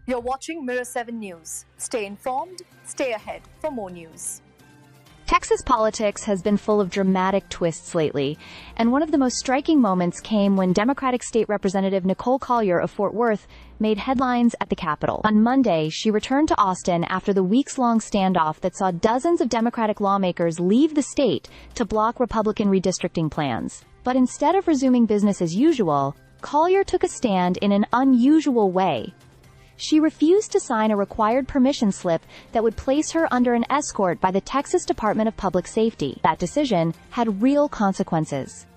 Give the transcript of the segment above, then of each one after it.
You're watching Mirror 7 News. Stay informed, stay ahead for more news. Texas politics has been full of dramatic twists lately, and one of the most striking moments came when Democratic State Representative Nicole Collier of Fort Worth made headlines at the Capitol. On Monday, she returned to Austin after the weeks-long standoff that saw dozens of Democratic lawmakers leave the state to block Republican redistricting plans. But instead of resuming business as usual, Collier took a stand in an unusual way. She refused to sign a required permission slip that would place her under an escort by the Texas Department of Public Safety. That decision had real consequences.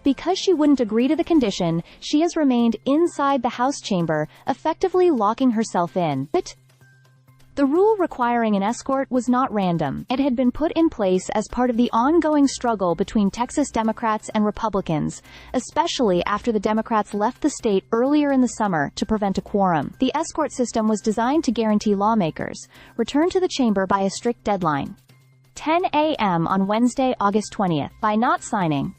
Because she wouldn't agree to the condition, she has remained inside the House chamber, effectively locking herself in. But the rule requiring an escort was not random. It had been put in place as part of the ongoing struggle between Texas Democrats and Republicans, especially after the Democrats left the state earlier in the summer to prevent a quorum. The escort system was designed to guarantee lawmakers return to the chamber by a strict deadline, 10 a.m. on Wednesday, August 20th. By not signing,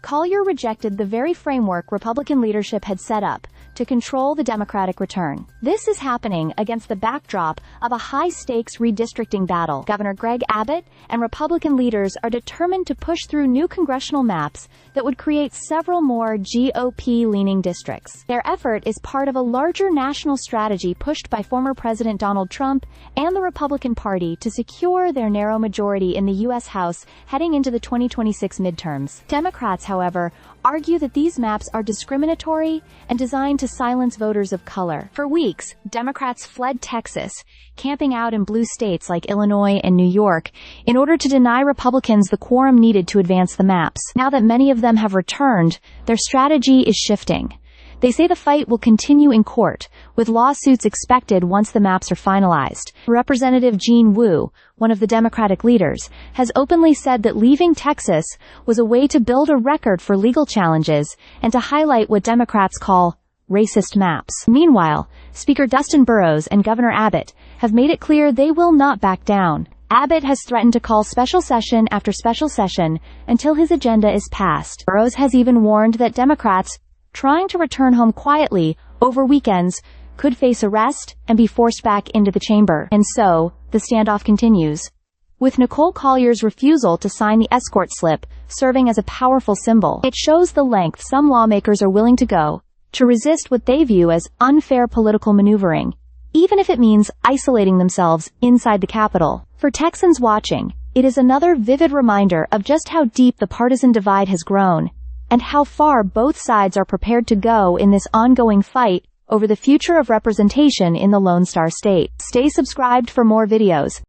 Collier rejected the very framework Republican leadership had set up to control the Democratic return. This is happening against the backdrop of a high-stakes redistricting battle. Governor Greg Abbott and Republican leaders are determined to push through new congressional maps that would create several more GOP-leaning districts. Their effort is part of a larger national strategy pushed by former President Donald Trump and the Republican Party to secure their narrow majority in the U.S. House heading into the 2026 midterms. Democrats, however, argue that these maps are discriminatory and designed to silence voters of color. For weeks, Democrats fled Texas, camping out in blue states like Illinois and New York, in order to deny Republicans the quorum needed to advance the maps. Now that many of them have returned, their strategy is shifting. They say the fight will continue in court, with lawsuits expected once the maps are finalized. Representative Jean Wu, one of the Democratic leaders, has openly said that leaving Texas was a way to build a record for legal challenges and to highlight what Democrats call racist maps. Meanwhile, Speaker Dustin Burrows and Governor Abbott have made it clear they will not back down. Abbott has threatened to call special session after special session until his agenda is passed. Burrows has even warned that Democrats trying to return home quietly over weekends could face arrest and be forced back into the chamber. And so, the standoff continues, with Nicole Collier's refusal to sign the escort slip serving as a powerful symbol. It shows the length some lawmakers are willing to go to resist what they view as unfair political maneuvering, even if it means isolating themselves inside the Capitol. For Texans watching, it is another vivid reminder of just how deep the partisan divide has grown, and how far both sides are prepared to go in this ongoing fight over the future of representation in the Lone Star State. Stay subscribed for more videos.